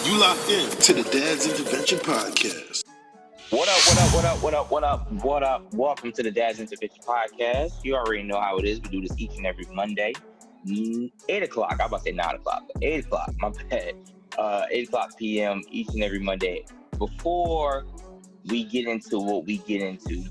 You locked in to the Dad's Intervention Podcast. What up? Welcome to the Dad's Intervention Podcast. You already know how it is. We do this each and every Monday. 8 o'clock. I'm about to say 9 o'clock. 8 o'clock. My bad. 8 o'clock p.m. each and every Monday. Before we get into what we get into,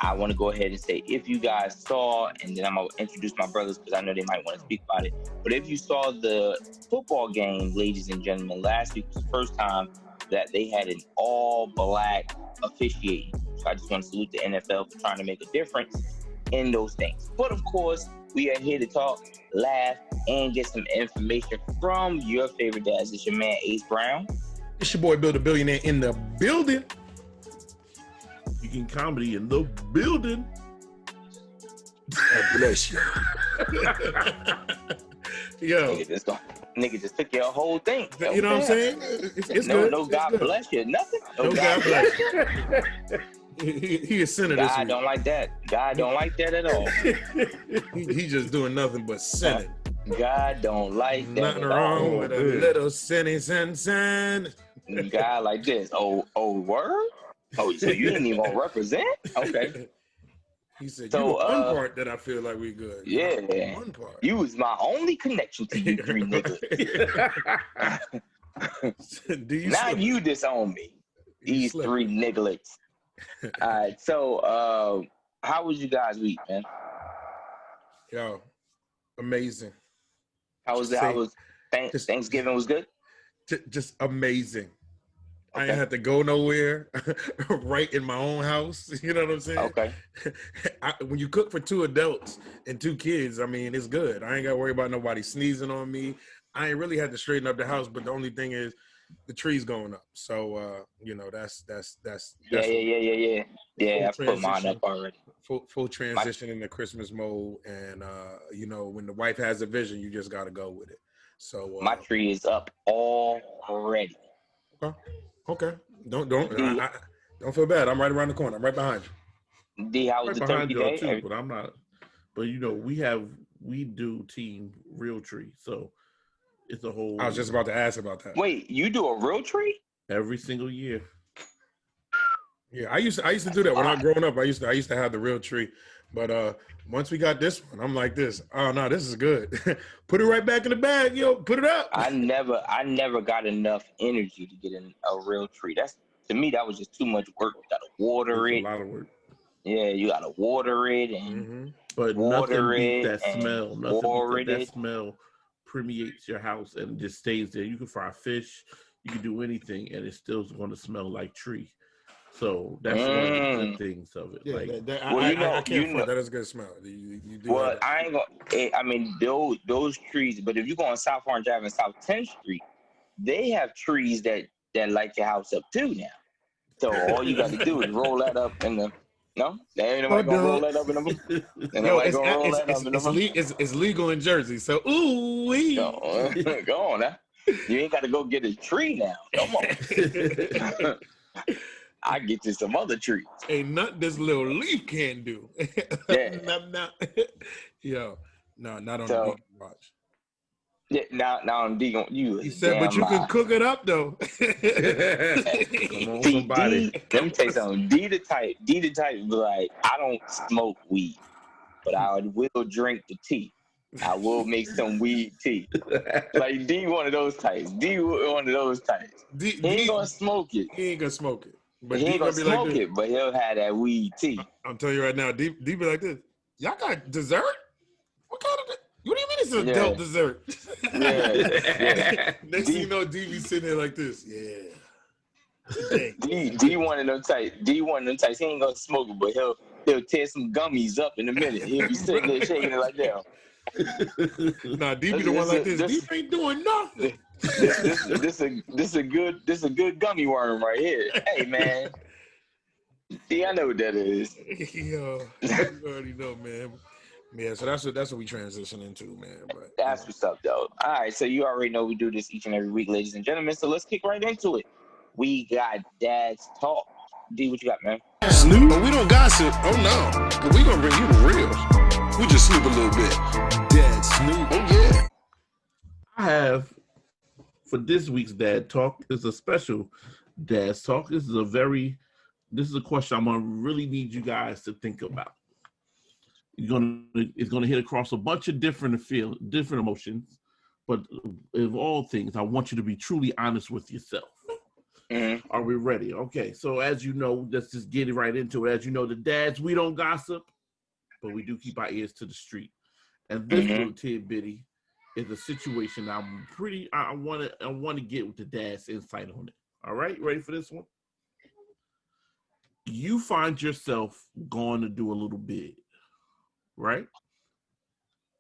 I want to go ahead and say, if you guys saw, and then I'm going to introduce my brothers because I know they might want to speak about it, but if you saw the football game, ladies and gentlemen, last week was the first time that they had an all-black officiating. So I just want to salute the NFL for trying to make a difference in those things. But of course, we are here to talk, laugh, and get some information from your favorite dads. It's your man, Ace Brown. It's your boy, Bill the Billionaire, in the building. Speaking comedy in the building. God bless you. Yo, Nigga just took your whole thing. you know what I'm saying? It's good. No, God bless you. Nothing. No, God bless you. He is sinning this God week. don't like that. God don't like that at all. he just doing nothing but sinning. God don't like that. Nothing wrong with a little sin. God like this. Oh, word? Oh, so you didn't even represent? Okay. He said, So, you the one part that I feel like we good. Yeah. One part. You was my only connection to you three niggas. Now you disown me. These three nigglets. All right. So, how was you guys' week, man? Yo, amazing. How was Thanksgiving was good? Just amazing. Okay. I ain't had to go nowhere. Right in my own house. You know what I'm saying? Okay. When you cook for 2 adults and 2 kids, I mean, it's good. I ain't got to worry about nobody sneezing on me. I ain't really had to straighten up the house, but the only thing is the tree's going up. So, that's Yeah. I put mine up already. Full transition into Christmas mode. And, when the wife has a vision, you just got to go with it. So my tree is up already. Okay. Don't feel bad. I'm right around the corner. I'm right behind you. D, how was the turkey day? Too, but I'm not. But we do team real tree, so it's a whole. I was just about to ask about that. Wait, you do a real tree? Every single year. Yeah, I used to do that when I was growing up. I used to have the real tree, but once we got this one, I'm like this. Oh no, this is good. Put it right back in the bag, yo. Put it up. I never got enough energy to get in a real tree. To me, that was just too much work. You gotta water it. A lot of work. Yeah, you gotta water it and but nothing beats that smell. That smell permeates your house and just stays there. You can fry fish, you can do anything, and it's still going to smell like tree. So that's one of the good things of it. Yeah, I can't front. That is a good smell. You do well, I ain't gonna. I mean, those trees. But if you go on South Orange Avenue, South 10th Street, they have trees that light your house up too now. So all you got to do is roll that up in the. No, they ain't nobody gonna roll that up in the. It's legal in Jersey. So ooh-wee. Go on now. You ain't got to go get a tree now. Come on. I get you some other trees. Ain't nothing this little leaf can do. Yeah. Yo, no, not on the Deacon watch. Yeah, now on Deacon, you. He said, but you can cook it up though. Come on, somebody. Let me tell you something. D the type be like, I don't smoke weed, but I will drink the tea. I will make some weed tea. Like D one of those types. He ain't gonna smoke it. He ain't gonna smoke it. But he ain't gonna smoke it, but he'll have that weed tea. I'm telling you right now, D be like this. Y'all got dessert? What kind of? What do you mean it's an adult dessert? Yeah. Next thing you know, D be sitting there like this. Yeah. D one of them types. He ain't gonna smoke it, but he'll tear some gummies up in a minute. He'll be sitting there shaking it like that. Nah, D be the one like this. D ain't doing nothing. This a good gummy worm right here. Hey man, D, I know what that is. Yo, you already know, man. Yeah, so that's what we transition into, man. But that's what's up, though. All right, so you already know we do this each and every week, ladies and gentlemen. So let's kick right into it. We got Dad's Talk. D, what you got, man? Snoop? But we don't gossip. Oh no. But we gonna bring you the real. We just snoop a little bit. Dad Snoop. Oh yeah. I have for this week's Dad Talk. It's a special Dad's Talk. This is a question I'm gonna really need you guys to think about. It's gonna hit across a bunch of different emotions, but of all things, I want you to be truly honest with yourself. Mm-hmm. Are we ready? Okay, so as you know, let's just get it right into it. As you know, the dads, we don't gossip, but we do keep our ears to the street. And this little tidbitty is a situation I want to get with the dad's insight on it. All right, ready for this one? You find yourself going to do a little bid, right?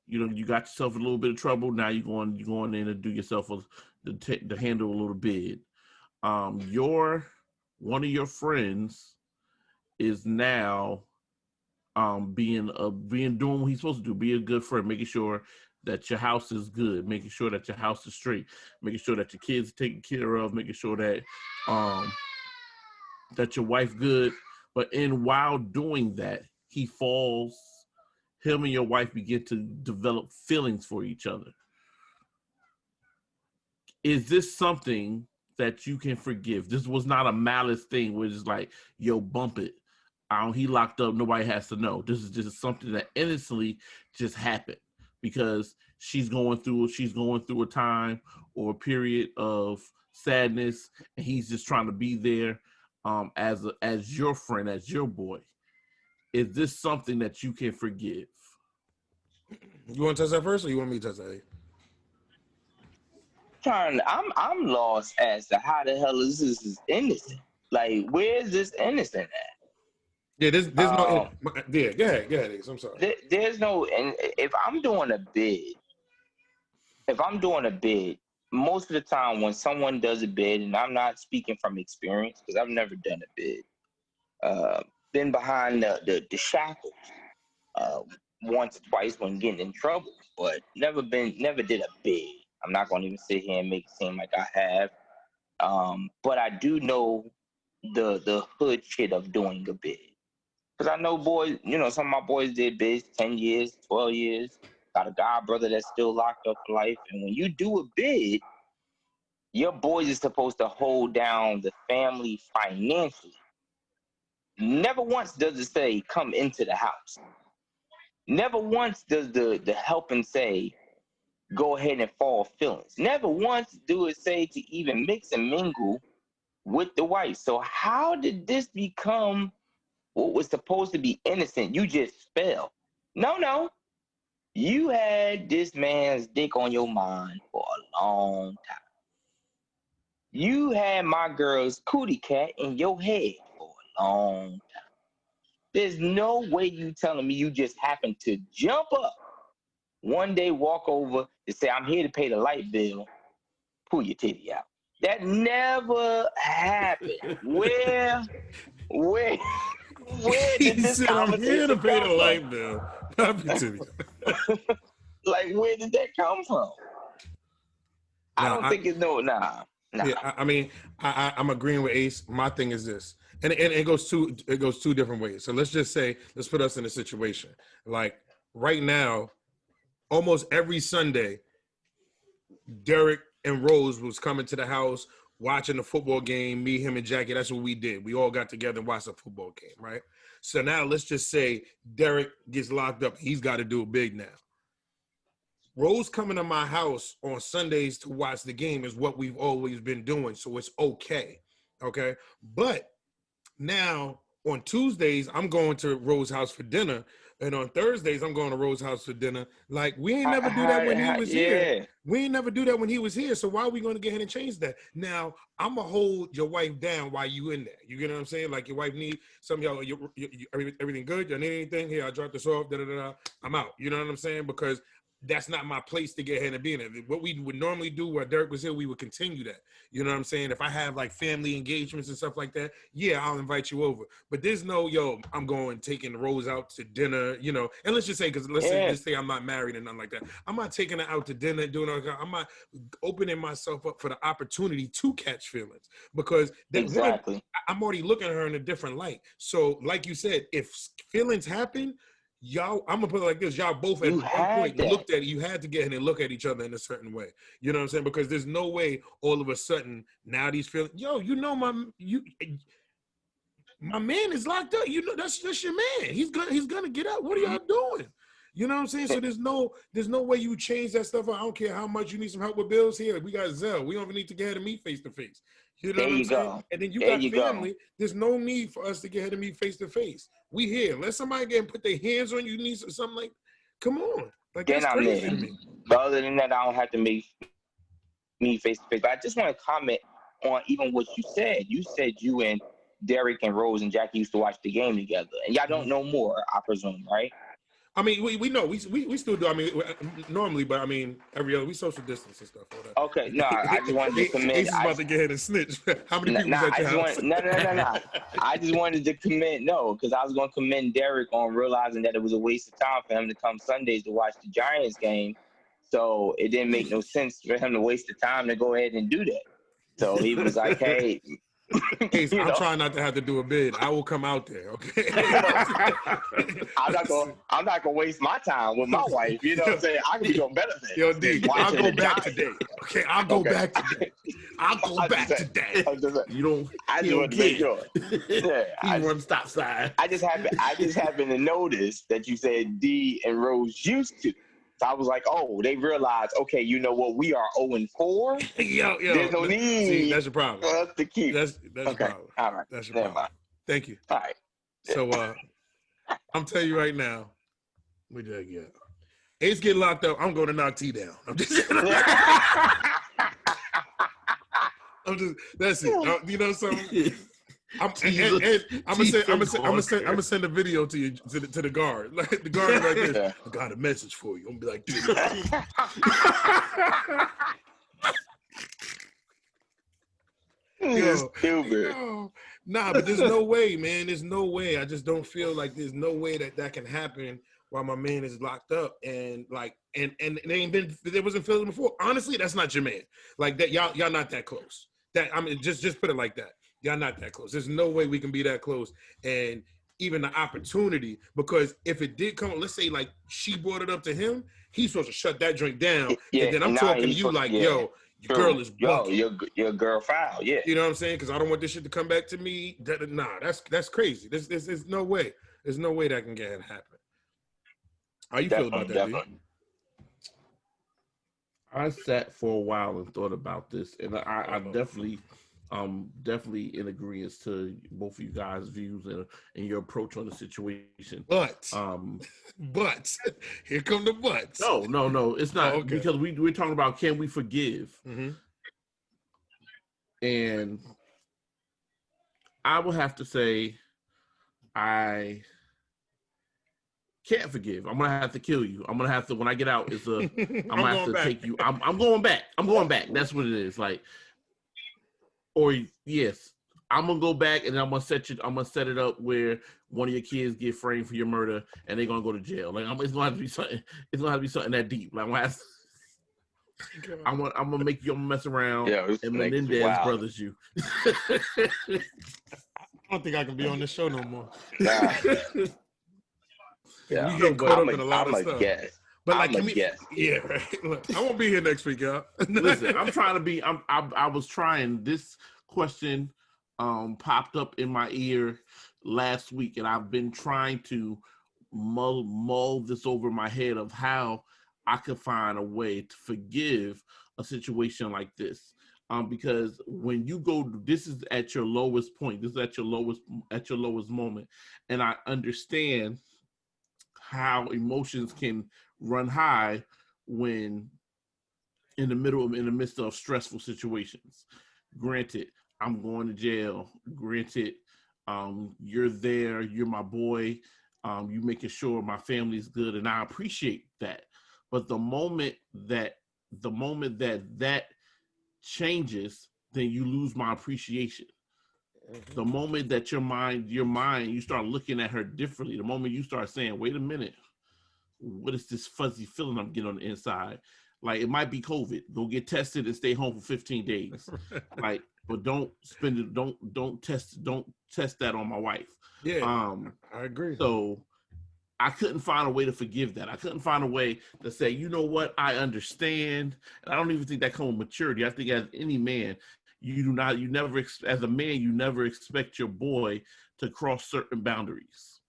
You know, you got yourself in a little bit of trouble. Now you're going in and do yourself to handle a little bid. One of your friends is now doing what he's supposed to do, be a good friend, making sure that your house is good, making sure that your house is straight, making sure that your kids are taken care of, making sure that that your wife good. But while doing that, him and your wife begin to develop feelings for each other. Is this something that you can forgive? This was not a malice thing where it's like, yo, bump it. He locked up, nobody has to know. This is just something that innocently just happened because she's going through a time or a period of sadness, and he's just trying to be there as your friend, as your boy. Is this something that you can forgive? You want to touch that first, or you want me to touch that? I'm lost as to how the hell is this innocent? Like, where's this innocent at? Yeah, there's no. Yeah, go ahead, Ace. I'm sorry. There's no. And if I'm doing a bid, most of the time when someone does a bid, and I'm not speaking from experience because I've never done a bid, been behind the shackles once or twice when getting in trouble, but never did a bid. I'm not going to even sit here and make it seem like I have. But I do know the hood shit of doing a bid. Because I know boys, some of my boys did bids 10 years, 12 years. Got a god brother that's still locked up for life. And when you do a bid, your boys is supposed to hold down the family financially. Never once does it say, come into the house. Never once does the helping say, go ahead and fall feelings. Never once do it say to even mix and mingle with the wife. So how did this become what was supposed to be innocent? You just fell. No. You had this man's dick on your mind for a long time. You had my girl's cootie cat in your head for a long time. There's no way you telling me you just happened to jump up one day, walk over to say, I'm here to pay the light bill, pull your titty out. That never happened. Where He did this said, I'm here to conversation pay the come light from? bill. Pop it to me. Like, where did that come from? I don't think it's nah. Yeah, I mean, I'm agreeing with Ace. My thing is this, and it goes two different ways. So let's just say, let's put us in a situation. Like right now, almost every Sunday, Derek and Rose was coming to the house, watching the football game. Me, him, and Jackie, that's what we did. We all got together and watched a football game, right? So now let's just say Derek gets locked up. He's got to do it big now. Rose coming to my house on Sundays to watch the game is what we've always been doing, so it's okay. But now on Tuesdays, I'm going to Rose's house for dinner, and on Thursdays, I'm going to Rose's house for dinner. Like, we ain't never do that when he was here. We ain't never do that when he was here, so why are we going to get ahead and change that? Now, I'm going to hold your wife down while you in there. You get what I'm saying? Like, your wife need some of y'all, everything good? Y'all need anything? Here, I'll drop this off, I'm out. You know what I'm saying? Because that's not my place to get ahead and be in it. What we would normally do while Derek was here, we would continue that. You know what I'm saying? If I have like family engagements and stuff like that, yeah, I'll invite you over. But there's no, I'm going taking Rose out to dinner, and let's just say, because let's say I'm not married and nothing like that. I'm not taking her out to dinner, I'm not opening myself up for the opportunity to catch feelings, because I'm already looking at her in a different light. So like you said, if feelings happen, y'all, I'm gonna put it like this: y'all both at You one had point that. looked at it. You had to get in and look at each other in a certain way. You know what I'm saying? Because there's no way all of a sudden now these feelings. Yo, you know my man is locked up. You know that's your man. He's gonna get up. What are y'all doing? You know what I'm saying? So there's no way you change that stuff. I don't care how much you need some help with bills here. We got Zelle. We don't even need to get her to meet face to face. You know There what I'm you saying? go. And then you There got you go. family. There's no need for us to get her to meet face to face. We here. Let somebody get and put their hands on you. Need something like, come on. Like Then that's I'm crazy to in. me. But other than that, I don't have to meet face to face. But I just want to comment on even what you said. You said you and Derek and Rose and Jackie used to watch the game together, and y'all don't know more, I presume, right? I mean, we know we still do. I mean, normally, but I mean, every other we social distance and stuff. All that. Okay, no, I just wanted to commend. Ace is about to get hit and snitch. How many people was at I your just house? want no. I just wanted to commend because I was going to commend Derek on realizing that it was a waste of time for him to come Sundays to watch the Giants game. So it didn't make no sense for him to waste the time to go ahead and do that. So he was like, "Hey." Ace, I'm trying not to have to do a bid. I will come out there, okay? I'm not gonna waste my time with my wife. You know what I'm saying? I can be doing better things. Yo, D, I'll go back today. Okay, I'll go Okay. back today. I'll go back today. You don't. I just want to make sure. Yeah, He run stop sign. I just happened to notice that you said D and Rose used to. So I was like, oh, they realized, okay, you know what? We are 0-4. Yo, There's no need. See, that's your problem. For us to keep. That's Okay. your problem. All right. That's your Never problem. mind. Thank you. All right. So I'm telling you right now, we just Ace get locked up. I'm going to knock T down. I'm just that's it. You know something? I'm gonna send a video to you to the guard. Like the guard is like this. Yeah. I got a message for you. I'm gonna be like, dude. You're stupid. Nah, but there's no way, man. There's no way. I just don't feel like there's no way that can happen while my man is locked up and like and they ain't been there wasn't feeling before. Honestly, that's not your man. Like that, y'all not that close. That I mean, just put it like that. Y'all not that close. There's no way we can be that close. And even the opportunity, because if it did come, let's say like she brought it up to him, he's supposed to shut that joint down. Yeah, and then I'm talking to you like, yo, your girl is bugging. Your girl foul, yeah. You know what I'm saying? Because I don't want this shit to come back to me. Nah, that's crazy. There's no way. There's no way that can get it happen. How you feel about that, Definitely. I sat for a while and thought about this, and I definitely in agreement to both of you guys' views and your approach on the situation. But here come the buts. No, it's not. Okay. Because we're talking about can we forgive, and I will have to say I can't forgive. I'm gonna have to kill you. I'm gonna have to when I get out. I'm gonna have to take you. I'm going back. I'm going back. That's what it is. Like. Or yes, I'm gonna go back and I'm gonna set it up where one of your kids get framed for your murder and they're gonna go to jail. Like it's gonna have to be something. It's gonna have to be something that deep. Like I'm gonna make you mess around and Menendez brothers you. I don't think I can be on this show no more. Nah. We get caught up in a lot of stuff. Guess. But like, yeah, right. Look, I won't be here next week, y'all. Listen, I'm trying to be. I was trying. This question popped up in my ear last week, and I've been trying to mull this over my head of how I could find a way to forgive a situation like this. Because when you go, this is at your lowest point. This is at your lowest moment, and I understand how emotions can run high when in the midst of stressful situations. Granted, I'm going to jail. Granted, you're there. You're my boy. You making sure my family's good, and I appreciate that. But the moment that changes, then you lose my appreciation. The moment that your mind, you start looking at her differently. The moment you start saying, "Wait a minute, what is this fuzzy feeling I'm getting on the inside?" Like it might be COVID. Go get tested and stay home for 15 days. Like, but don't spend it. Don't test that on my wife. Yeah, I agree. So I couldn't find a way to forgive that. I couldn't find a way to say, you know what, I understand. And I don't even think that comes with maturity. I think as any man, as a man, you never expect your boy to cross certain boundaries.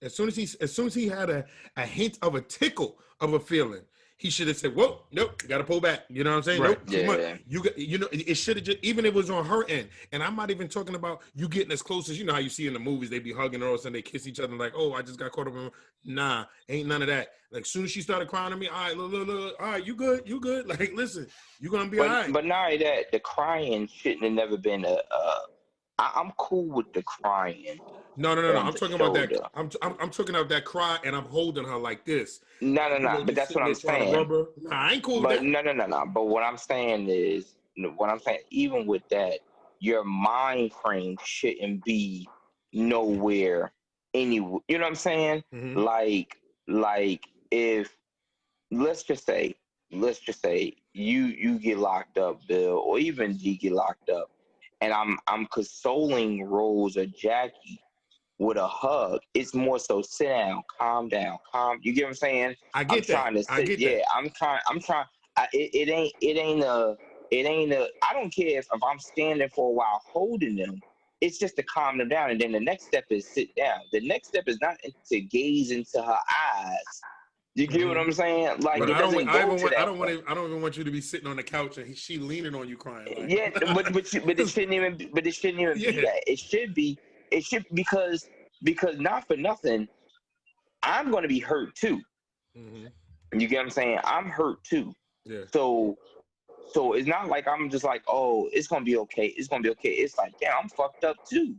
As soon as he had a hint of a tickle of a feeling, he should have said, "Whoa, nope, got to pull back." You know what I'm saying? Right. Nope, too much. It should have just, even if it was on her end. And I'm not even talking about you getting as close as, you know how you see in the movies, they be hugging, all of a sudden they kiss each other like, "Oh, I just got caught up in." Nah, ain't none of that. Like, as soon as she started crying at me, all right, look, all right, you good. Like, listen, you gonna be all right. But not only that, the crying shouldn't have never been I'm cool with the crying. No. I'm talking about that. I'm talking about that cry, and I'm holding her like this. No. But that's what I'm saying. Nah, I ain't cool with that. No. But what I'm saying is, even with that, your mind frame shouldn't be nowhere anywhere. You know what I'm saying? Mm-hmm. Like if let's just say you get locked up, Bill, or even G get locked up, and I'm consoling Rose or Jackie with a hug. It's more so sit down, calm down. You get what I'm saying? I get that. I'm trying. It ain't a. I don't care if I'm standing for a while holding them. It's just to calm them down, and then the next step is sit down. The next step is not to gaze into her eyes. You get what I'm saying? Like, but it doesn't go to that. I don't even want you to be sitting on the couch and she leaning on you crying. Like. Yeah, but it shouldn't even be that. It should because not for nothing, I'm going to be hurt too. Mm-hmm. You get what I'm saying? I'm hurt too. Yeah. So it's not like I'm just like, oh, it's going to be okay. It's going to be okay. It's like, damn, I'm fucked up too.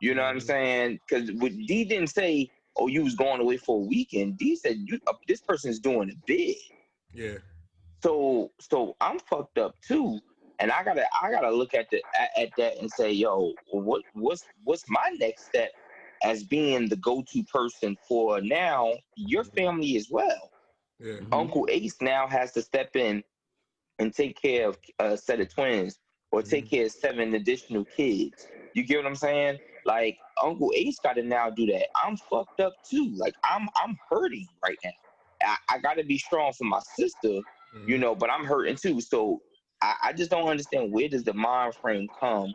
You know what I'm saying? Because D didn't say, oh, you was going away for a weekend. D said, this person's doing it big. Yeah. So I'm fucked up too, and I gotta look at that and say, yo, what's my next step as being the go-to person for now your family as well. Yeah. Uncle Ace now has to step in and take care of a set of twins or take care of 7 additional kids. You get what I'm saying? Like, Uncle Ace got to now do that. I'm fucked up too. Like, I'm hurting right now. I got to be strong for my sister, you know, but I'm hurting too. So I just don't understand, where does the mind frame come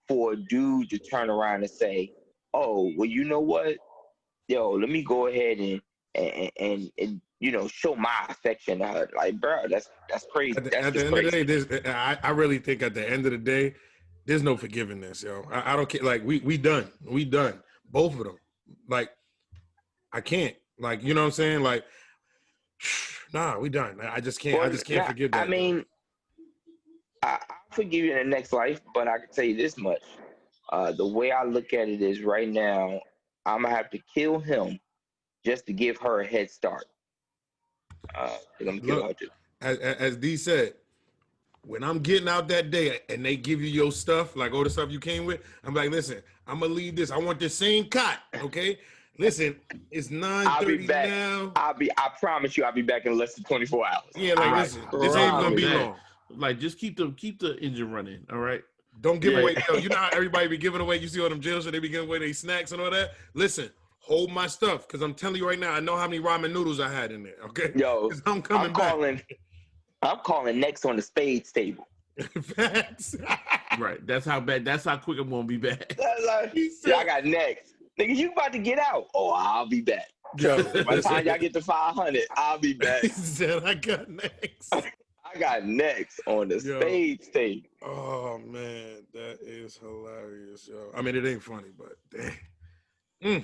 for a dude to turn around and say, oh, well, you know what? Yo, let me go ahead and you know, show my affection to her. Like, bro, that's crazy. At the end of the day, I really think at the end of the day, there's no forgiving this, yo. I don't care. Like, we done. We done. Both of them. Like, I can't. Like, you know what I'm saying? Like, nah, we done. I just can't. I just can't forgive that. I mean, I'll forgive you in the next life, but I can tell you this much. The way I look at it is, right now, I'm going to have to kill him just to give her a head start. I'm going to kill her too. As D said, when I'm getting out that day and they give you your stuff, like all the stuff you came with, I'm like, listen, I'm going to leave this. I want the same cot, okay? Listen, it's 9:30 now. I promise you I'll be back in less than 24 hours. Yeah, like, listen, this ain't going to be long. Like, just keep the engine running, all right? Don't give away. You know how everybody be giving away, you see all them jail shit, they be giving away their snacks and all that? Listen, hold my stuff, because I'm telling you right now, I know how many ramen noodles I had in there, okay? Yo, I'm coming I'm calling next on the spades table. Facts. Right. That's how quick I'm going to be back. I got next. Nigga, you about to get out. Oh, I'll be back. Yo, by the time y'all get to 500, I'll be back. He said, I got next. I got next on the spades table. Oh, man, that is hilarious, yo. I mean, it ain't funny, but dang.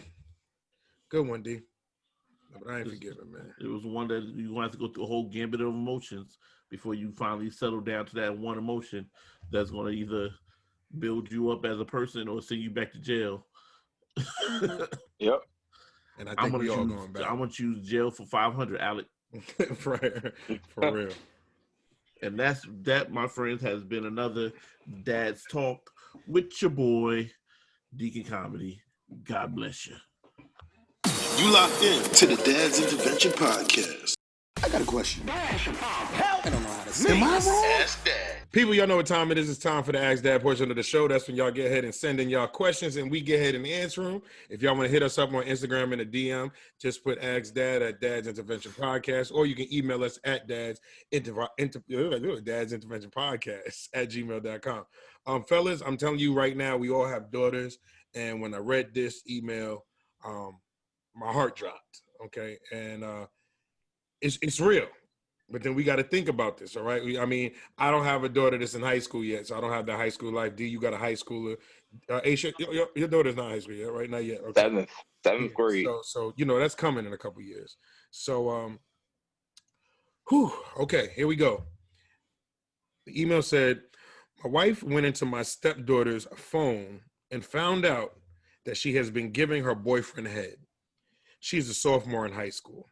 Good one, D. But I ain't forgiving, man. It was one that you're going to have to go through a whole gambit of emotions before you finally settle down to that one emotion that's going to either build you up as a person or send you back to jail. Yep. And I think we all going back. I'm going to choose jail for 500, Alec. For real. And that, my friends, has been another Dad's Talk with your boy, Deacon Comedy. God bless you. You locked in to the Dad's Intervention Podcast. I got a question. Help! I don't know how to say Am I this. wrong? Ask Dad. People, y'all know what time it is. It's time for the Ask Dad portion of the show. That's when y'all get ahead and send in y'all questions, and we get ahead and answer them. If y'all want to hit us up on Instagram in a DM, just put Ask Dad at Dad's Intervention Podcast, or you can email us at Dad's Intervention Podcast at gmail.com. Fellas, I'm telling you right now, we all have daughters, and when I read this email, my heart dropped. Okay, and it's real. But then we got to think about this, all right? I mean, I don't have a daughter that's in high school yet, so I don't have the high school life. D, you got a high schooler. Aisha, your daughter's not in high school yet, right? Not yet. Okay. Seventh grade. So that's coming in a couple years. So, okay, here we go. The email said, my wife went into my stepdaughter's phone and found out that she has been giving her boyfriend head. She's a sophomore in high school.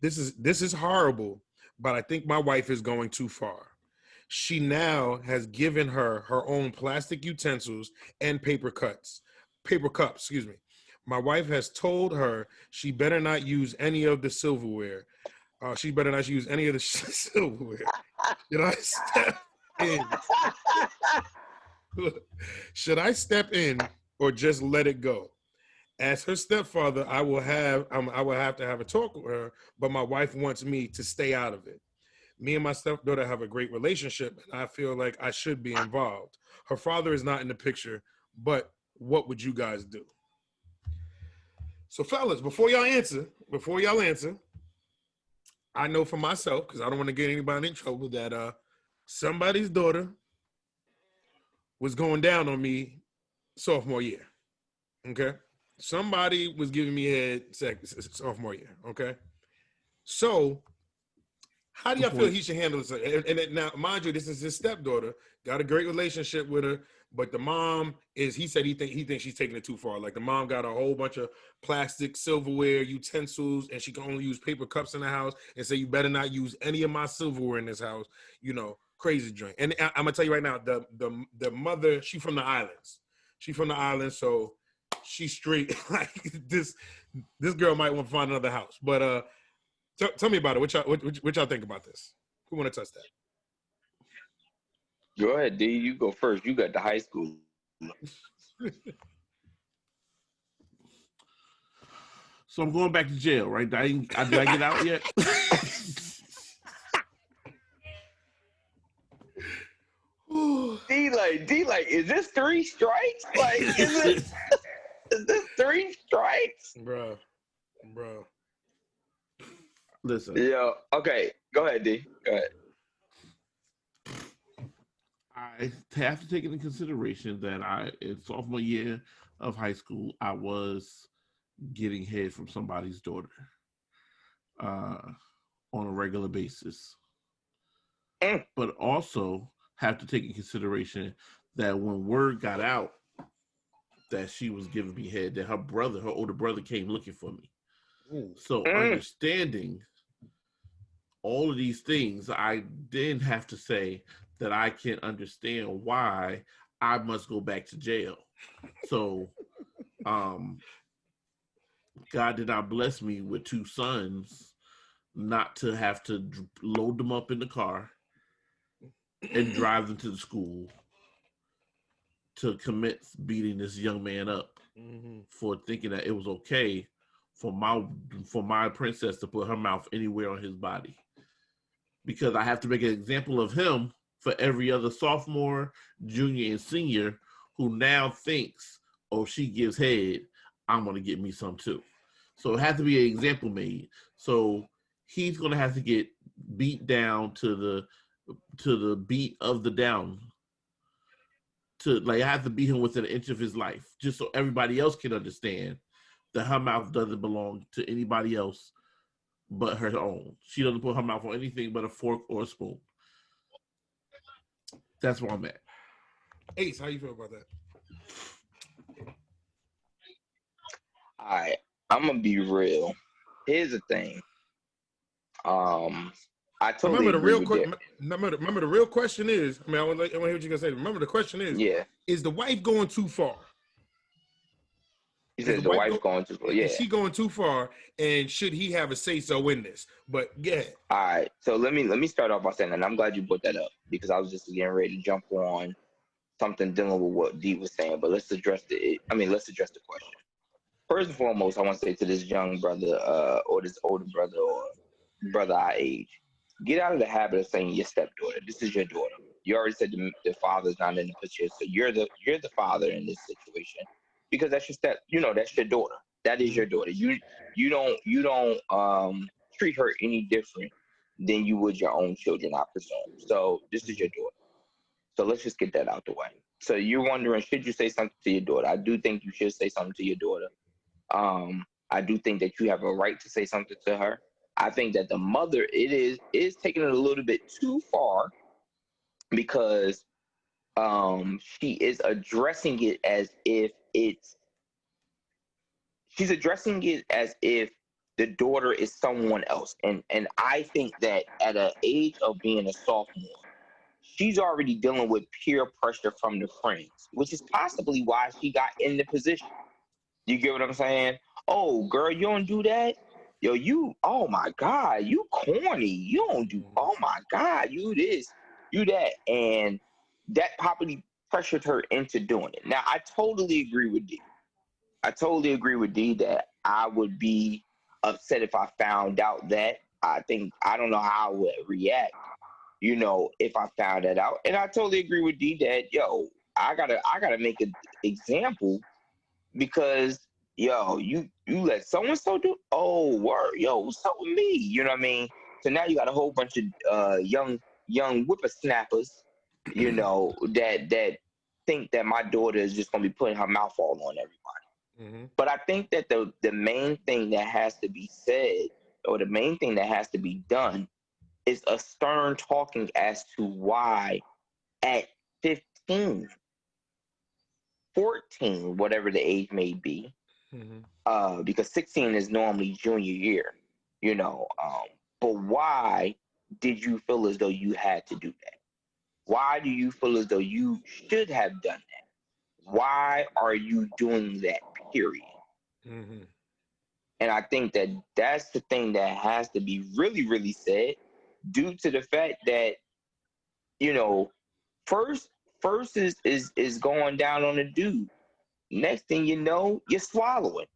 This is horrible, but I think my wife is going too far. She now has given her own plastic utensils and paper cups, excuse me. My wife has told her she better not use any of the silverware. She better not use any of the silverware. Should I step in? Should I step in or just let it go? As her stepfather, I will have to have a talk with her, but my wife wants me to stay out of it. Me and my stepdaughter have a great relationship, and I feel like I should be involved. Her father is not in the picture, but what would you guys do? So, fellas, before y'all answer, I know for myself, because I don't want to get anybody in trouble, that somebody's daughter was going down on me sophomore year. Okay? Somebody was giving me head sophomore year, okay? So, how do y'all feel he should handle this? And now, mind you, this is his stepdaughter. Got a great relationship with her, but the mom he said he thinks she's taking it too far. Like the mom got a whole bunch of plastic, silverware, utensils, and she can only use paper cups in the house. And say you better not use any of my silverware in this house. You know, crazy drink. And I'm gonna tell you right now, the mother, she from the islands. So. She's straight. Like this girl might want to find another house. But tell me about it. What y'all think about this? Who want to touch that? Go ahead, D. You go first. You got the high school. So I'm going back to jail, right? Did I get out yet? D, is this 3 strikes? Like, is this 3 strikes? Bro. Listen. Yeah. Okay. Go ahead, D. Go ahead. I have to take into consideration that in sophomore year of high school, I was getting head from somebody's daughter on a regular basis. But also have to take in consideration that when word got out that she was giving me head, that her older brother came looking for me. So understanding all of these things, I then have to say that I can understand why I must go back to jail. So God did not bless me with 2 sons not to have to load them up in the car and drive them to the school to commit beating this young man up for thinking that it was okay for my princess to put her mouth anywhere on his body. Because I have to make an example of him for every other sophomore, junior, and senior who now thinks, oh, she gives head, I'm going to get me some too. So it has to be an example made. So he's going to have to get beat down to the beat of the down. I have to beat him within an inch of his life, just so everybody else can understand that her mouth doesn't belong to anybody else but her own. She doesn't put her mouth on anything but a fork or a spoon. That's where I'm at. Ace, how you feel about that? All right, I'm gonna be real. Here's the thing. I totally remember the real question. Remember the real question is. I mean, I want to hear what you're gonna say. Remember the question is. Yeah. Is the wife going too far? You Is said the the wife wife's going too far. Yeah. Is she going too far? And should he have a say-so in this? But yeah. All right. So let me start off by saying, and I'm glad you brought that up because I was just getting ready to jump on something dealing with what Dee was saying. But let's address let's address the question. First and foremost, I want to say to this young brother, or this older brother, or brother our age, get out of the habit of saying your stepdaughter. This is your daughter. You already said the father's not in the picture, so you're the father in this situation because that's that's your daughter. That is your daughter. You don't treat her any different than you would your own children, I presume. So this is your daughter. So let's just get that out the way. So you're wondering, should you say something to your daughter? I do think you should say something to your daughter. I do think that you have a right to say something to her. I think that the mother is taking it a little bit too far because she is addressing it as if the daughter is someone else. And I think that at an age of being a sophomore, she's already dealing with peer pressure from the friends, which is possibly why she got in the position. You get what I'm saying? Oh, girl, you don't do that? Yo, oh my God, you corny. You don't do, oh my God, you this, you that. And that probably pressured her into doing it. Now, I totally agree with Dee. That I would be upset if I found out that. I don't know how I would react, if I found that out. And I totally agree with Dee that, yo, I gotta make an example because you let so-and-so do, oh word, yo, what's up with me? You know what I mean? So now you got a whole bunch of young whippersnappers, that think that my daughter is just gonna be putting her mouth all on everybody. Mm-hmm. But I think that the main thing that has to be said, or the main thing that has to be done, is a stern talking as to why at 15, 14, whatever the age may be, mm-hmm. Because 16 is normally junior year, but why did you feel as though you had to do that? Why do you feel as though you should have done that? Why are you doing that, period? Mm-hmm. And I think that that's the thing that has to be really, really said, due to the fact that, first is going down on the dude. Next thing you know, you're swallowing.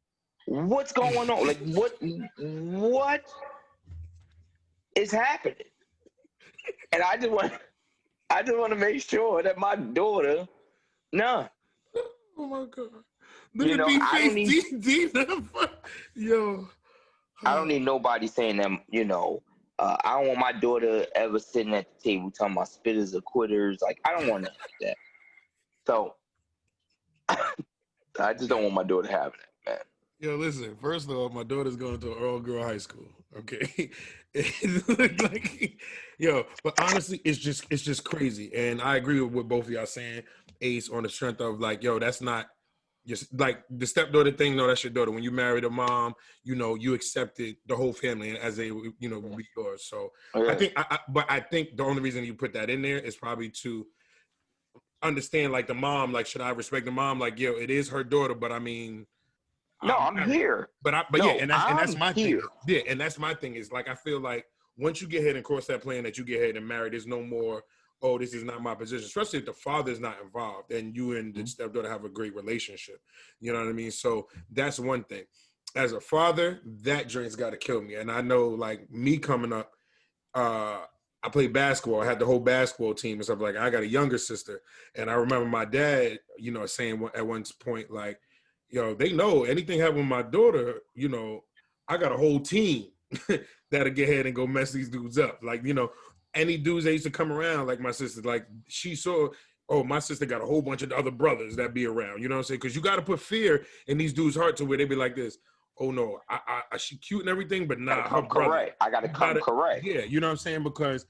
What's going on? Like, what is happening? And I just want to make sure that my daughter, no. Oh my God. Look at these face deep. Yo. I don't need nobody saying that, I don't want my daughter ever sitting at the table talking about spitters or quitters. Like, I don't want nothing like that. So, I just don't want my daughter having it, man. Yo, listen, first of all, my daughter's going to an all-girl high school, okay? Like, but honestly, it's just crazy. And I agree with what both of y'all saying, Ace, on the strength of, like, yo, that's not just, like, the stepdaughter thing, no, that's your daughter. When you married a mom, you accepted the whole family as they, would be yours. So okay. I think the only reason you put that in there is probably to understand, like, the mom, like, should I respect the mom? Like, yo, it is her daughter, but I mean, no, I'm here. And that's my thing. Yeah, and that's my thing is, like, I feel like once you get ahead and cross that plan that you get ahead and marry, there's no more, oh, this is not my position, especially if the father's not involved and you and the stepdaughter have a great relationship. You know what I mean? So that's one thing. As a father, that drink's got to kill me. And I know, like, me coming up, I played basketball. I had the whole basketball team and stuff. Like, I got a younger sister. And I remember my dad, saying at one point, like, they know anything happen with my daughter, I got a whole team that'll get ahead and go mess these dudes up. Like, any dudes that used to come around, like my sister, like, she saw, oh, my sister got a whole bunch of other brothers that be around. You know what I'm saying? Because you got to put fear in these dudes' hearts to where they be like this. Oh, no, she cute and everything, but nah, her brother. Correct. I got to come correct. Yeah, you know what I'm saying? Because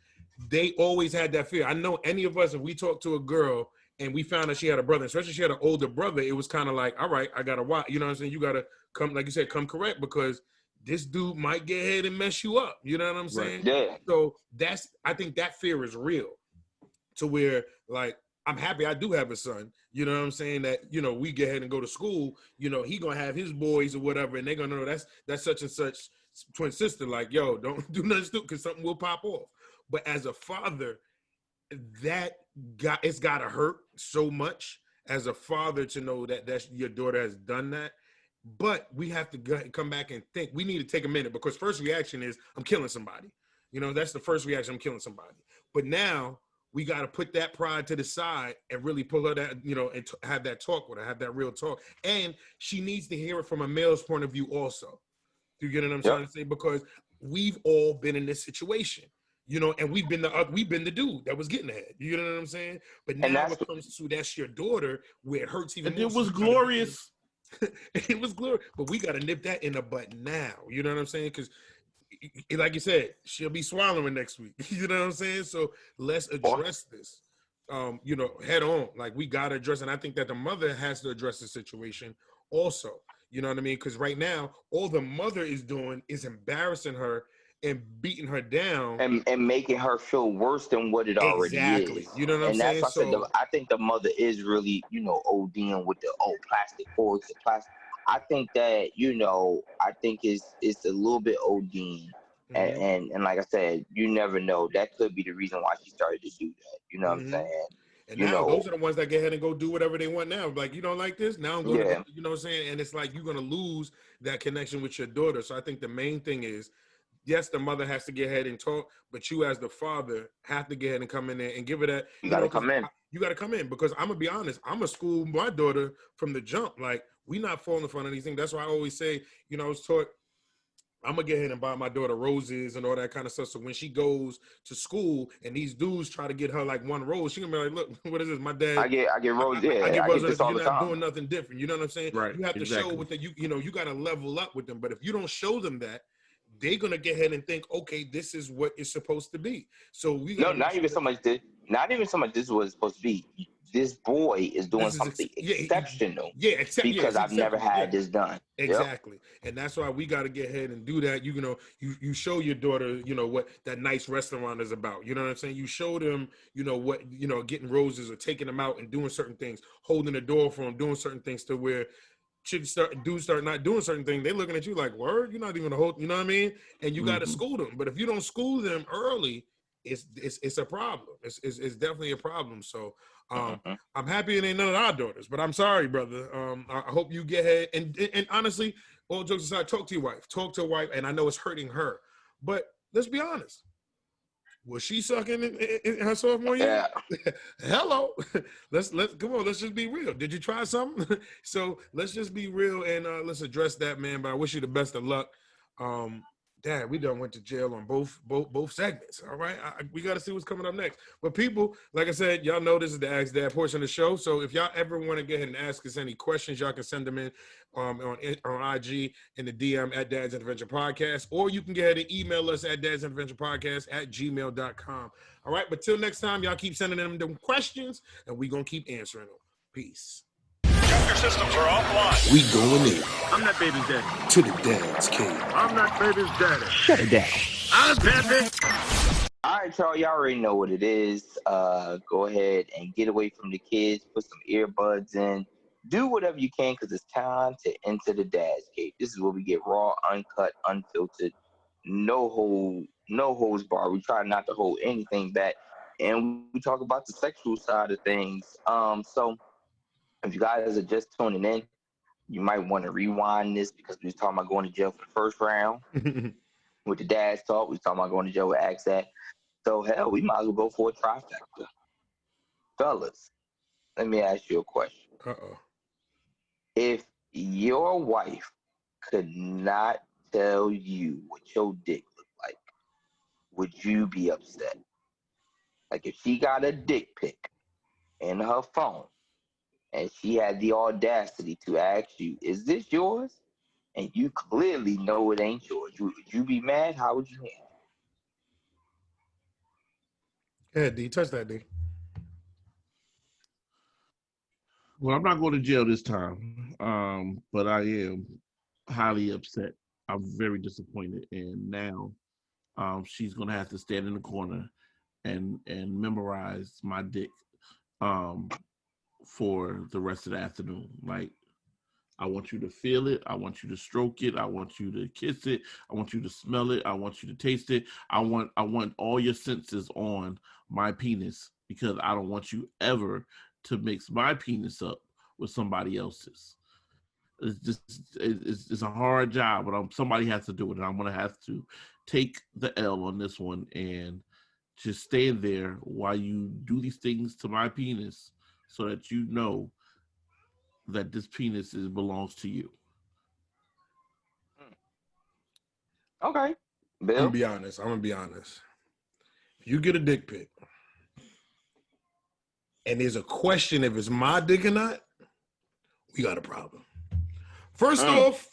they always had that fear. I know any of us, if we talk to a girl and we found out she had a brother, especially she had an older brother, it was kind of like, all right, I got to watch. You know what I'm saying? You got to come, like you said, come correct, because this dude might get ahead and mess you up. You know what I'm saying? Right. Yeah. So I think that fear is real, to where, like, I'm happy I do have a son. You know what I'm saying? That, you know, we get ahead and go to school, you know, he gonna have his boys or whatever, and they're gonna know that's such and such twin sister. Like, yo, don't do nothing stupid because something will pop off. But as a father, it's gotta hurt so much as a father to know that your daughter has done that. But we have to come back and think. We need to take a minute, because first reaction is I'm killing somebody. You know, that's the first reaction. I'm killing somebody. But now we got to put that pride to the side and really pull her that, you know, and have that talk with her, have that real talk. And she needs to hear it from a male's point of view also. Do you get what I'm trying to say? Because we've all been in this situation, you know, and we've been the dude that was getting ahead. You know what I'm saying? But now it comes to that's your daughter, where it hurts even and more. it was glorious. It was glorious, but we got to nip that in the butt now. You know what I'm saying? Because, like you said, she'll be swallowing next week. You know what I'm saying? So let's address this, you know, head on. Like, we got to address it. And I think that the mother has to address the situation also. You know what I mean? Because right now, all the mother is doing is embarrassing her and beating her down and making her feel worse than what it already is. You know what I'm And saying? that's why I said I think the mother is really, you know, ODing with the plastic forks, the plastic. I think that, you know, I think it's a little bit ODing. And like I said, you never know. That could be the reason why she started to do that. You know what I'm saying? And now those are the ones that get ahead and go do whatever they want now. Like, you don't like this? Now I'm going to, you know what I'm saying? And it's like you're going to lose that connection with your daughter. So I think the main thing is, yes, the mother has to get ahead and talk, but you as the father have to get ahead and come in there and give her that. You got to come in. You got to come in, because I'm going to be honest. I'm going to school my daughter from the jump. Like, we not falling for anything. That's why I always say, you know, I was taught, I'm going to get ahead and buy my daughter roses and all that kind of stuff. So when she goes to school and these dudes try to get her like one rose, she going to be like, look, what is this? My dad. I get roses. I get roses. all You're the not time. doing nothing different. You know what I'm saying? Right. You have to show with the, you know, you got to level up with them. But if you don't show them that, they're going to get ahead and think, okay, this is what it's supposed to be. So we got not even so much this is what it's supposed to be. This boy is doing something exceptional. Because I've never had this done. Exactly. And that's why we got to get ahead and do that. You know, you show your daughter, you know, what that nice restaurant is about. You know what I'm saying? You show them, you know, what, you know, getting roses or taking them out and doing certain things, holding the door for them, doing certain things to where dudes start not doing certain things. They're looking at you like, word, you're not even a whole, you know what I mean? And you got to school them. But if you don't school them early, it's a problem. It's definitely a problem. So I'm happy it ain't none of our daughters, but I'm sorry, brother. I hope you get ahead and honestly, all jokes aside, talk to your wife, and I know it's hurting her, but let's be honest. Was she sucking in her sophomore year? Yeah. Hello. Let's come on. Let's just be real. Did you try something? So let's just be real and let's address that, man. But I wish you the best of luck. Dad, we done went to jail on both segments. All right, we got to see what's coming up next. But people, like I said, y'all know this is the Ask Dad portion of the show. So if y'all ever want to get ahead and ask us any questions, y'all can send them in on IG in the DM at Dad's Intervention Podcast, or you can get ahead and email us at Dad's Intervention Podcast at gmail.com. All right, but till next time, y'all keep sending them questions, and we gonna keep answering them. Peace. Your systems are offline. We going in I'm that baby's daddy. to the dad's cave. I'm that baby's daddy. Shut it down. I'm Pepe. All right, y'all. Y'all already know what it is. Go ahead and get away from the kids. Put some earbuds in. Do whatever you can, because it's time to enter the dad's cave. This is where we get raw, uncut, unfiltered, no holds bar. We try not to hold anything back, and we talk about the sexual side of things. So if you guys are just tuning in, you might want to rewind this, because we was talking about going to jail for the first round. With the dad's talk, we was talking about going to jail with Ask That. So hell, we might as well go for a trifecta. Fellas, let me ask you a question. If your wife could not tell you what your dick looked like, would you be upset? Like, if she got a dick pic in her phone and she had the audacity to ask you, is this yours? And you clearly know it ain't yours, would you be mad? How would you handle it? Yeah, D, touch that, D. Well, I'm not going to jail this time, but I am highly upset. I'm very disappointed, and now she's going to have to stand in the corner and memorize my dick for the rest of the afternoon. Like, I want you to feel it. I want you to stroke it. I want you to kiss it. I want you to smell it. I want you to taste it. I want all your senses on my penis, because I don't want you ever to mix my penis up with somebody else's. It's a hard job, but somebody has to do it, and I'm gonna have to take the L on this one and just stand there while you do these things to my penis, so that you know that this penis belongs to you. Okay, I'm Bill. gonna be honest. If you get a dick pic and there's a question if it's my dick or not, we got a problem. First off,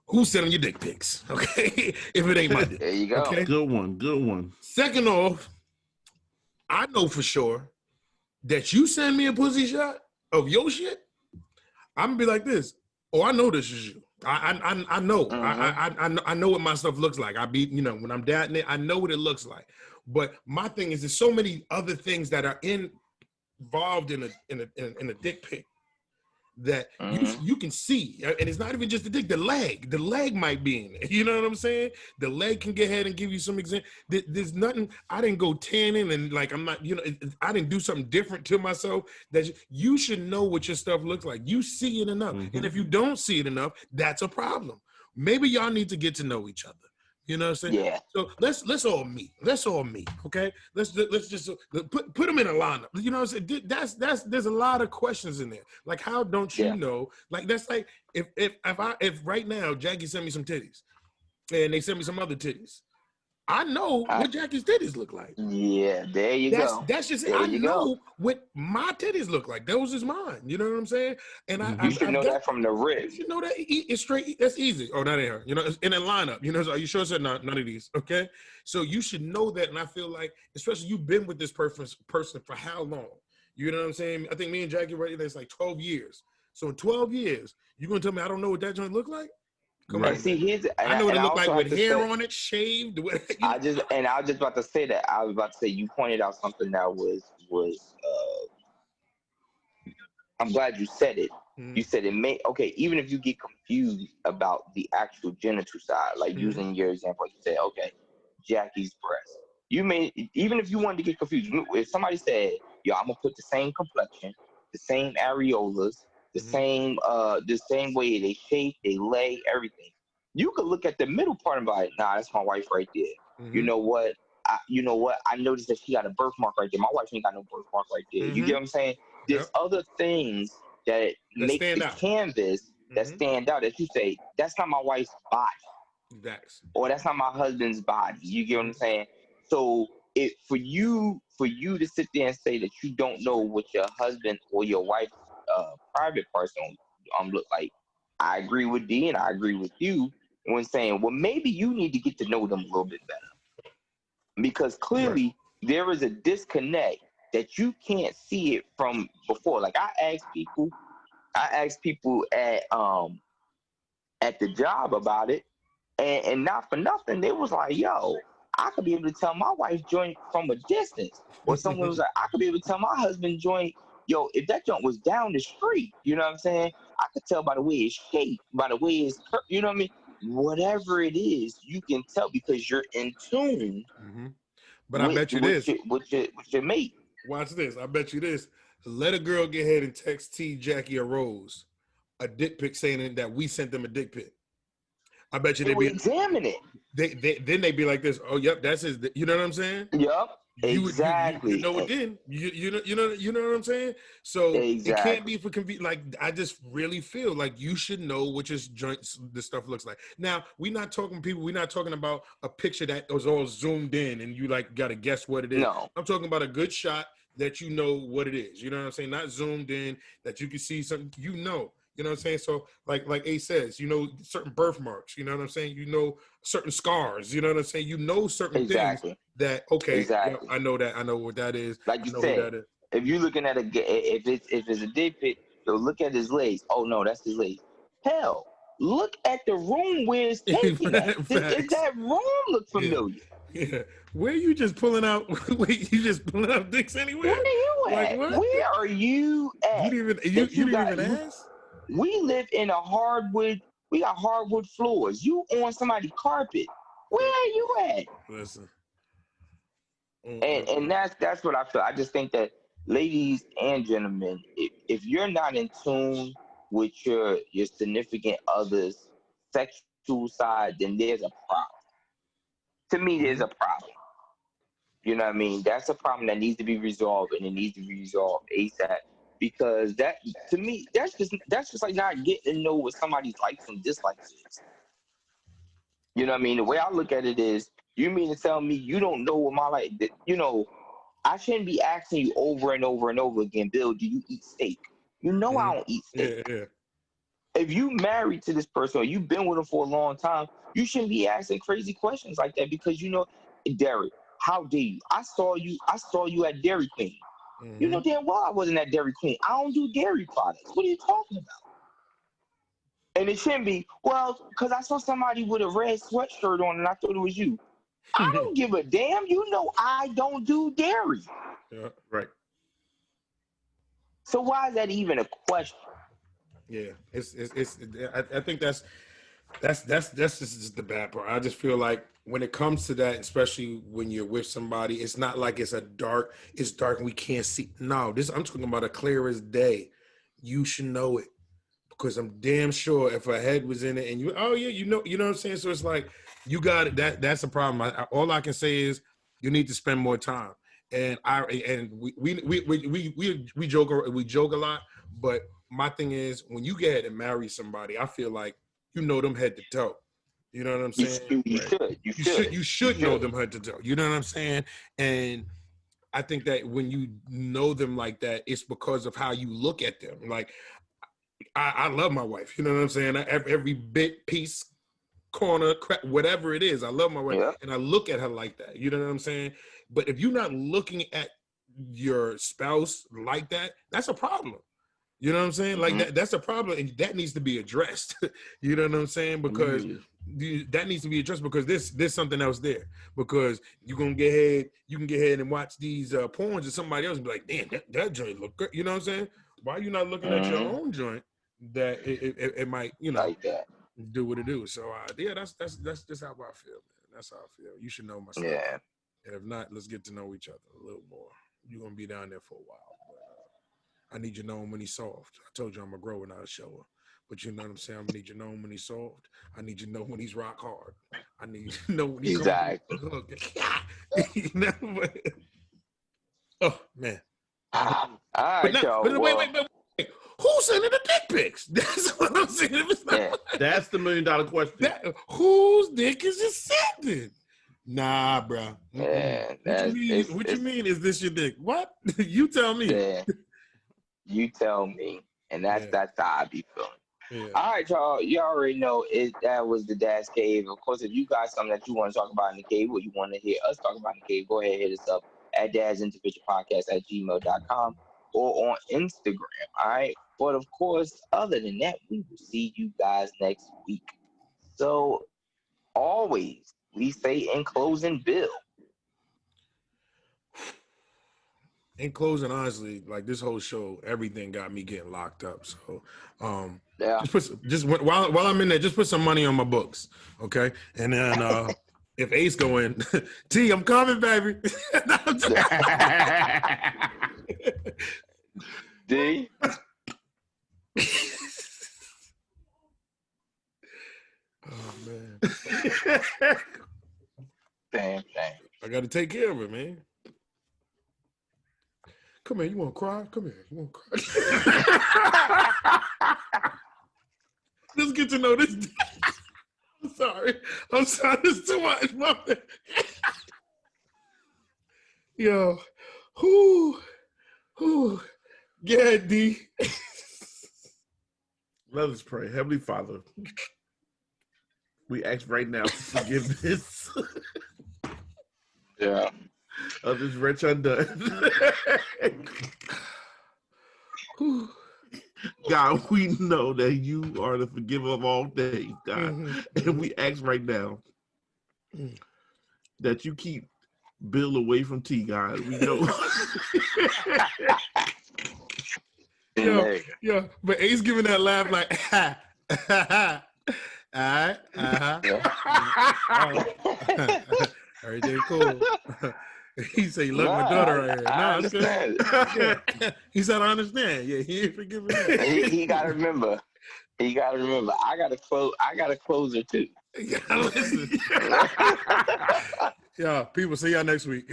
who's sending your dick pics? Okay, if it ain't my dick. There you go. Okay? Good one. Second off, I know for sure that you send me a pussy shot of your shit, I'm gonna be like this. Oh, I know this is you. I know. I know what my stuff looks like. When I'm dating it, I know what it looks like. But my thing is, there's so many other things that are involved in a dick pic that you can see, and it's not even just the dick. The leg might be in it. You know what I'm saying? The leg can get ahead and give you some example. There's nothing. I didn't go tanning and like I'm not. I didn't do something different to myself. That you should know what your stuff looks like. You see it enough, and if you don't see it enough, that's a problem. Maybe y'all need to get to know each other. You know what I'm saying? Yeah. So let's all meet. Okay. Let's just put them in a lineup. You know what I'm saying? There's a lot of questions in there. Like, how don't you know? Like, that's like if right now Jackie sent me some titties, and they sent me some other titties, I know what Jackie's titties look like. Yeah, there you go. That's just there I you know go. what my titties look like. Those is mine. You know what I'm saying? And You should know that from the rip. You should know that it's straight. That's easy. Oh, that ain't her. You know, it's in a lineup. You know, are you sure it's none of these? Okay, so you should know that. And I feel like, especially you've been with this person for how long? You know what I'm saying? I think me and Jackie right there, it's like 12 years. So in 12 years, you gonna tell me I don't know what that joint look like? Come on. See, I know what it looked like with hair on it, shaved. I was just about to say that. I was about to say you pointed out something that was. I'm glad you said it. You said it may even if you get confused about the actual genital side, like using your example, you said Jackie's breast. You may even if you wanted to get confused. If somebody said, "Yo, I'm gonna put the same complexion, the same areolas, the same way they shape, they lay, everything." You could look at the middle part and be like, "Nah, that's my wife right there." You know what? I noticed that she got a birthmark right there. My wife ain't got no birthmark right there. You get what I'm saying? There's other things that make the canvas that stand out that you say, that's not my wife's body. Or that's not my husband's body. You get what I'm saying? So for you to sit there and say that you don't know what your husband or your wife's private parts look like, I agree with D and I agree with you when saying, well, maybe you need to get to know them a little bit better. Because clearly there is a disconnect that you can't see it from before. Like I asked people at the job about it, and not for nothing, they was like, "Yo, I could be able to tell my wife joint from a distance," or someone was like, "I could be able to tell my husband joint, yo, if that joint was down the street, you know what I'm saying? I could tell by the way it's shaped, by the way it's, you know what I mean? Whatever it is, you can tell because you're in tune." But I bet you this. With your mate. Watch this. I bet you this. Let a girl get ahead and text T, Jackie, or Rose a dick pic saying that we sent them a dick pic. I bet you they'd be examine it. Then they'd be like this. Oh, yep, that's his. You know what I'm saying? Yep. Exactly. You know it then. You know what I'm saying? So it can't be for convenience. Like I just really feel like you should know which is joints the stuff looks like. Now we're not talking about a picture that was all zoomed in and you like gotta guess what it is. No. I'm talking about a good shot that you know what it is. You know what I'm saying? Not zoomed in, that you can see something, you know. You know what I'm saying? So like Ace says, you know, certain birthmarks, you know what I'm saying? You know, certain scars, you know what I'm saying? You know certain things that, yeah, I know that. I know what that is. Like you said, if you're looking at if it's a dick pic, so look at his legs. Oh no, that's his legs. Hell, look at the room where it's taken at. Does that room look familiar? Yeah. Where you just pulling out? Wait, you just pulling out dicks anywhere? Where you Like, at? what? Where are you at? You didn't even ask? We live in a hardwood. We got hardwood floors. You on somebody's carpet. Where are you at? Listen. And that's what I feel. I just think that ladies and gentlemen, if you're not in tune with your significant other's sexual side, then there's a problem. To me, there's a problem. You know what I mean? That's a problem that needs to be resolved, and it needs to be resolved ASAP. Because that, to me, that's just like not getting to know what somebody's likes and dislikes is. You know what I mean? The way I look at it is, you mean to tell me you don't know what my like? You know, I shouldn't be asking you over and over and over again, Bill, do you eat steak? You know I don't eat steak. Yeah. If you married to this person or you've been with them for a long time, you shouldn't be asking crazy questions like that because you know, Derek, how dare you? I saw you at Dairy Queen. Mm-hmm. You know damn well I wasn't at Dairy Queen. I don't do dairy products. What are you talking about? And it shouldn't be, well, because I saw somebody with a red sweatshirt on and I thought it was you. I don't give a damn. You know I don't do dairy. Yeah, right. So why is that even a question? Yeah, I think that's just the bad part. I just feel like when it comes to that, especially when you're with somebody, it's not like it's dark and we can't see. No, I'm talking about a clear as day. You should know it because I'm damn sure if a head was in it and you know what I'm saying. So it's like you got it. That's a problem. All I can say is you need to spend more time. And we joke a lot, but my thing is when you get and marry somebody, I feel like you know them head to toe. You know what I'm saying? You should know them head to toe. You know what I'm saying? And I think that when you know them like that, it's because of how you look at them. Like I love my wife. You know what I'm saying? Every bit, piece, corner, whatever it is, I love my wife, and I look at her like that. You know what I'm saying? But if you're not looking at your spouse like that, that's a problem. You know what I'm saying? Like that's a problem, and that needs to be addressed. You know what I'm saying? Because that needs to be addressed because there's something else there. Because you can get ahead and watch these porns of somebody else and be like, damn, that joint look good. You know what I'm saying? Why are you not looking at your own joint that it might, you know, like that. Do what it do? So yeah, that's just how I feel, man. That's how I feel. You should know my stuff. Yeah. And if not, let's get to know each other a little more. You're gonna be down there for a while. I need you to know him when he's soft. I told you I'm a grower, not a shower. But you know what I'm saying? I need you to know him when he's soft. I need you to know when he's rock hard. I need you to know when he's you know, oh, man. All right, but wait. Who's sending the dick pics? That's what I'm saying. That's the $1 million question. Whose dick is it sending? Nah, bro. Yeah, what you mean? Is this your dick? What? You tell me. Yeah. You tell me, and that's how I be feeling. Yeah. All right, y'all. You already know that was the Dash Cave. Of course, if you got something that you want to talk about in the cave, or you want to hear us talk about in the cave, go ahead and hit us up at dashsindividualpodcast@gmail.com or on Instagram. All right. But of course, other than that, we will see you guys next week. So always, we say in closing, Bill. In closing, honestly, like this whole show, everything got me getting locked up. So, just while I'm in there, just put some money on my books, okay? And then if Ace go in, T, I'm coming, baby. D. Oh man. Damn. I got to take care of it, man. Come here, you want to cry? Come here, you want to cry? Let's get to know this. I'm sorry. It's too much. Yo, who? Yeah, D. Let us pray. Heavenly Father, we ask right now for forgiveness. Yeah. Of this wretch undone. God, we know that you are the forgiver of all things, God. And we ask right now that you keep Bill away from T, guys. We know. Yeah, but Ace giving that laugh like, ha, ha, ha. All right, everything cool. He said, "Look, my daughter right here." I understand. Yeah. He said, "I understand." Yeah, he ain't forgiving that. He gotta remember. I got a closer too. Yeah, listen. Yeah, people. See y'all next week.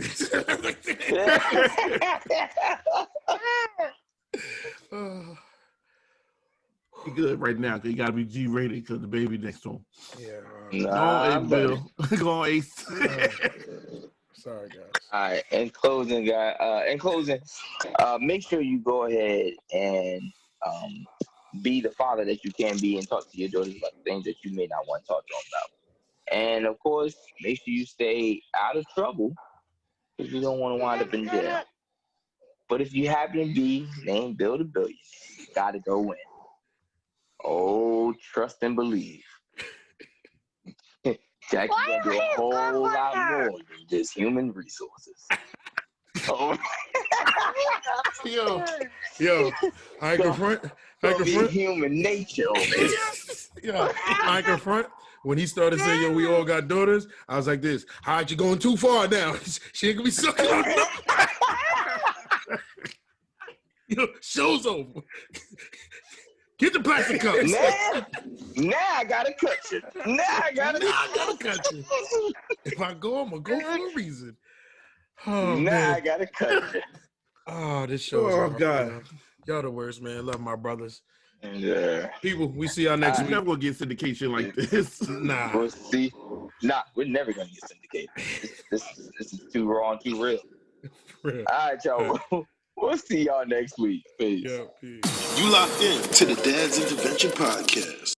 He good right now because he got to be G-rated because the baby next to him. Yeah. Go on, Ace Bill. Go on, Ace. Sorry, guys. All right. In closing, make sure you go ahead and be the father that you can be and talk to your daughters about things that you may not want to talk to them about. And of course, make sure you stay out of trouble because you don't want to wind up in jail. But if you happen to be named Bill the Billionaire, you got to go in. Oh, trust and believe. Jackie's going to do a whole lot more than just human resources. Oh. Yo, I confront human nature over here. Yeah, I confront. When he started saying, "Yo, we all got daughters," I was like, "This, how'd you going too far now? She ain't gonna be sucking on it." Yo, show's over. Get the plastic cups. Now I gotta cut you. Now I gotta cut you. If I go, I'm gonna go for a reason. Oh, now man. I gotta cut you. Oh, this show. Oh, God. Man. Y'all the worst, man. Love my brothers. Yeah. People, we see y'all next week. We're never gonna get syndication like this. Nah. We'll see. Nah, we're never gonna get syndicated. This is too raw and too real. All right, y'all. We'll see y'all next week. Peace. Yeah, peace. You locked in to the Dad's Intervention Podcast.